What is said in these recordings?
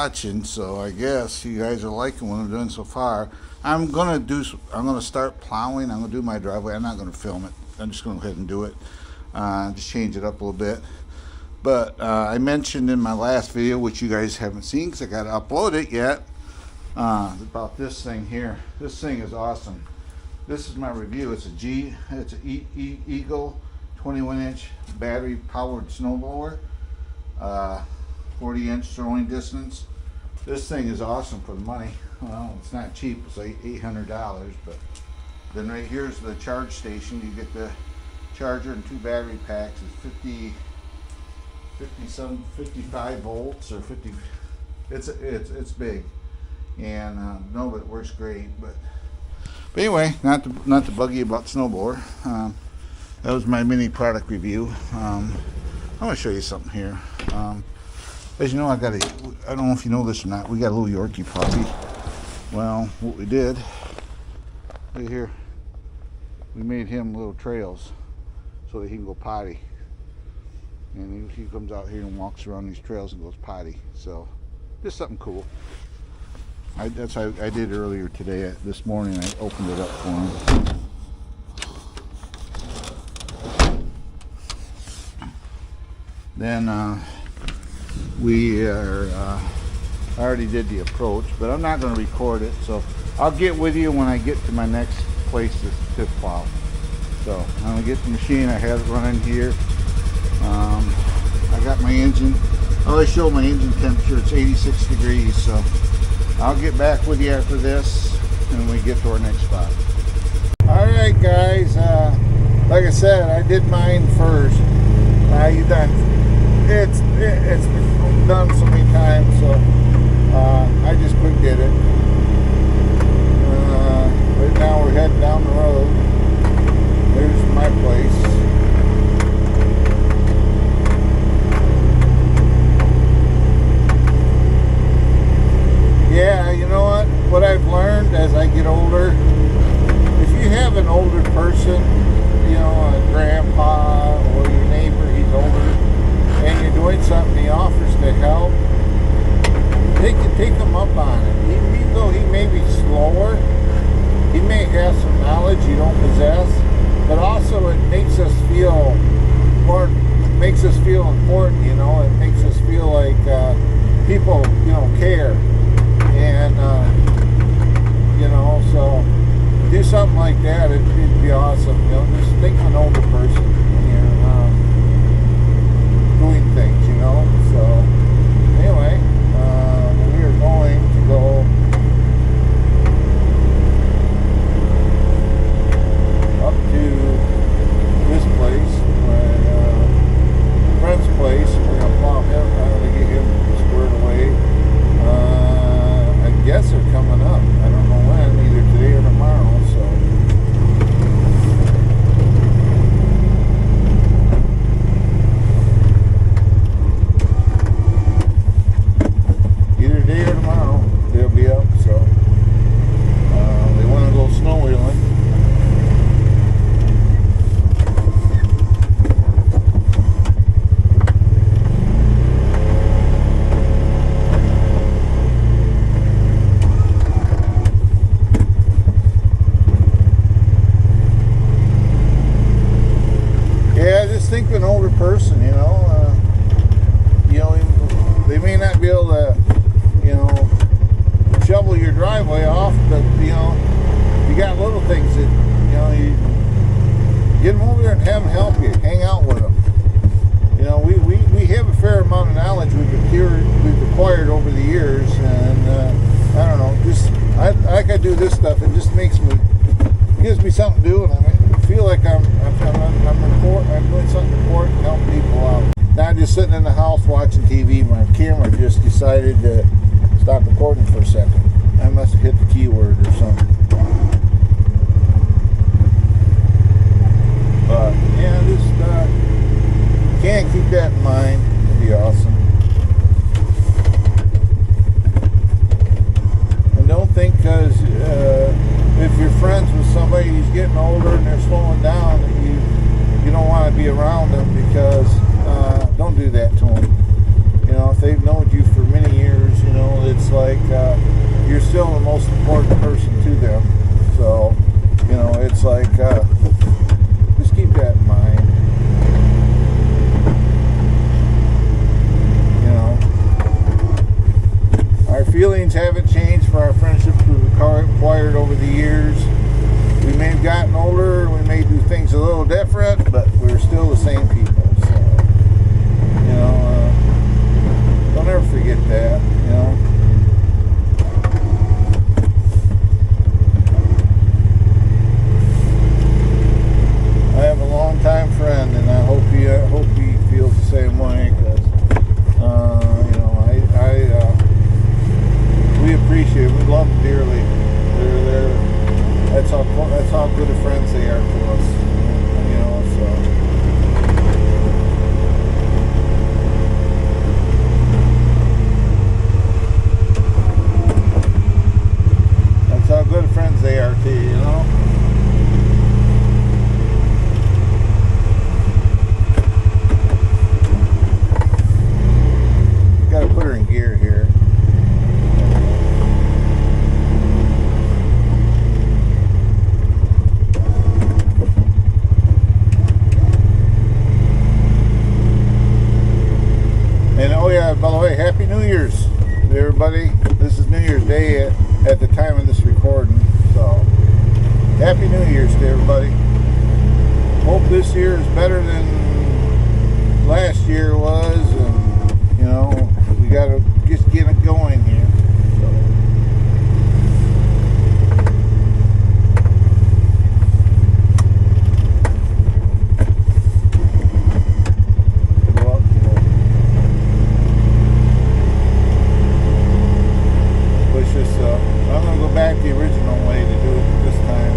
watching, so I guess you guys are liking what I'm doing so far. I'm gonna start plowing. I'm gonna do my driveway. I'm not gonna film it. I'm just gonna go ahead and do it. Just change it up a little bit. But I mentioned in my last video, which you guys haven't seen because I got to upload it yet, about this thing here. This thing is awesome. This is my review. It's an Eagle 21-inch battery powered snowblower, 40-inch throwing distance. This thing is awesome for the money. Well, it's not cheap. It's like $800, but then right here's the charge station. You get the charger and 2 battery packs. It's 55 volts or 50. It's big, and no, but it works great. But anyway, not to bug you about snowblower. That was my mini product review. I'm gonna show you something here. As you know, I don't know if you know this or not, we got a little Yorkie puppy. Well, what we did, right here, we made him little trails so that he can go potty. And he comes out here and walks around these trails and goes potty. So, just something cool. That's how I did earlier today. This morning I opened it up for him. Then I already did the approach, but I'm not going to record it, so I'll get with you when I get to my next place to plow. So I'm going to get the machine. I have it running here. I got my engine. I always show my engine temperature. It's 86 degrees, so I'll get back with you after this and we get to our next spot. Alright guys, like I said, I did mine first. It's been done so many times, so I just quick did it. Right now we're heading down the road. There's my place. Yeah, you know what I've learned as I get older, if you have an older person, you know, a grandpa or your neighbor, he's older, and you're doing something, he offers to help, take him up on it. Even though he may be slower, he may have some knowledge you don't possess, but also it makes us feel important, you know. It makes us feel like people, you know, care. And you know, so do something like that. It'd be awesome. You know, just think of an older person when you're doing things. You know. So anyway, we are going to go up to this place, my friend's place. We're gonna plow him. I'm gonna get him squared away. I guess they're coming up. I don't know when, either today or tomorrow, so. Either today or tomorrow, they'll be up, so. They want to go snow wheeling. Think of an older person, you know, they may not be able to, you know, shovel your driveway off, but, you know, you got little things that, you know, you get them over there and have them help you, hang out with them. You know, we have a fair amount of knowledge we've acquired over the years, and I don't know, just, I do this stuff, it just gives me something to do, and I feel like I'm doing something important to help people out. Not just sitting in the house watching TV. My camera just decided to stop recording for a second. I must have hit the keyword or something. But yeah, just can't keep that in mind. It'd be awesome. And don't think because if you're friends with somebody who's getting older and they're slowing down, that you don't want to be around them, because don't do that to them. You know, they've known you for many years, you know, it's like you're still the most important person to them. So, you know, it's like just keep that in mind. You know, our feelings haven't changed for our friendships we've acquired over the years. We may have gotten older, we may do things a little different, but we're still the same people. So, you know, don't ever forget that, you know. I have a longtime friend, and I hope he feels the same way, because you know, we appreciate it. We love them dearly. That's how good of friends they are to us, you know. So that's how good of friends they are to you, you know. Got to put her in gear here. And oh yeah, by the way, Happy New Year's to everybody. This is New Year's Day at the time of this recording. So, Happy New Year's to everybody. Hope this year is better than last year was, and you know, we gotta just get it going here. So. I'm going to go back the original way to do it this time.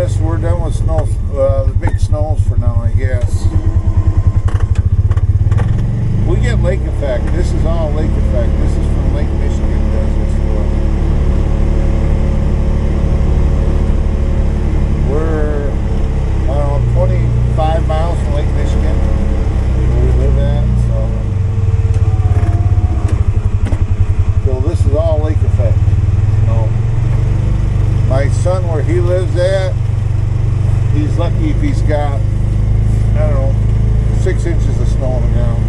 this. We're done with snow, the big snows for now, I guess. We get lake effect. This is all lake effect. This is from Lake Michigan. Does this to us. We're, I don't know, 25 miles from Lake Michigan, where we live at. So this is all lake effect. No. My son, where he lives at, he's lucky if he's got, I don't know, 6 inches of snow on the ground.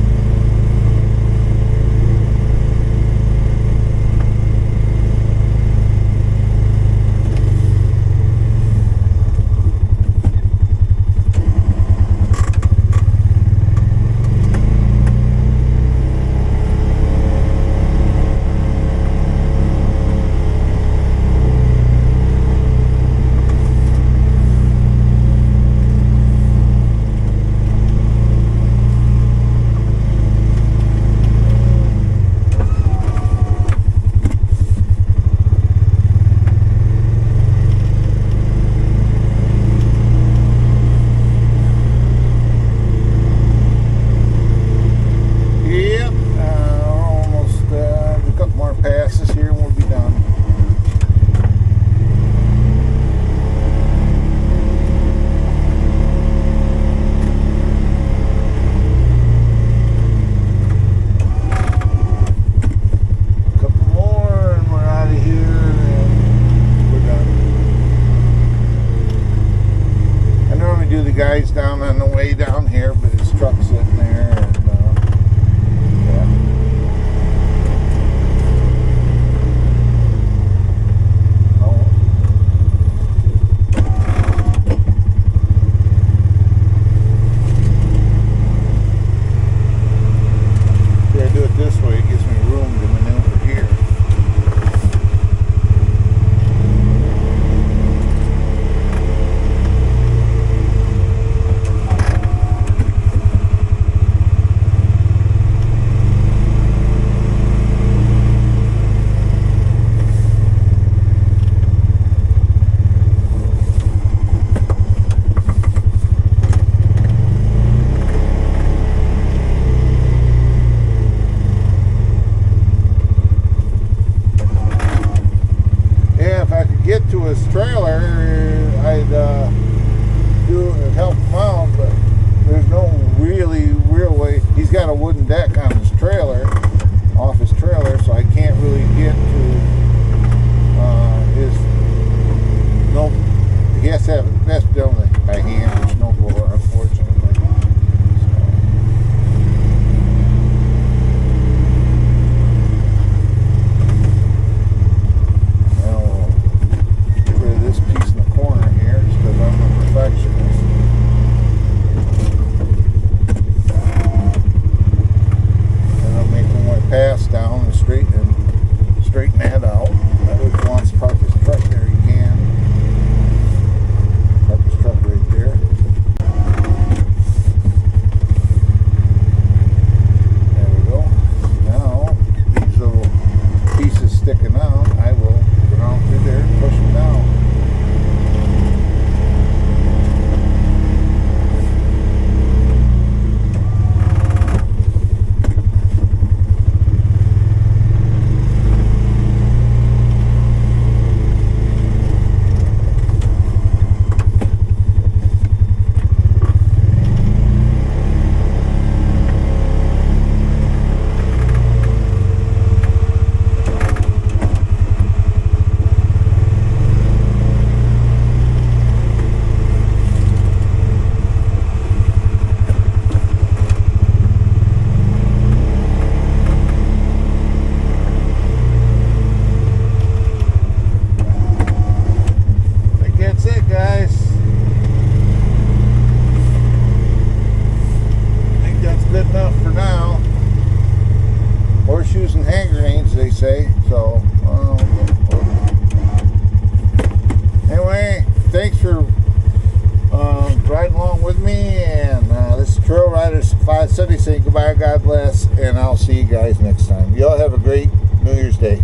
Guys down on the way down here, but his truck's sitting there, and yeah. Oh. See, I do it this way, it gives me room to maneuver here. His trailer, I'd help him out, but there's no real way. He's got a wooden deck on his trailer, off his trailer, so I can't really get to his. No, he has to have it best done by hand or snowblower, unfortunately. Pass down and straighten that out. If he wants to park his truck there, he can. Park his truck right there. There we go. Now, these little pieces sticking out, I will go down through there and push them down. Say so. Anyway, thanks for riding along with me, and this is Trail Riders 570 saying goodbye, God bless, and I'll see you guys next time. Y'all have a great New Year's Day.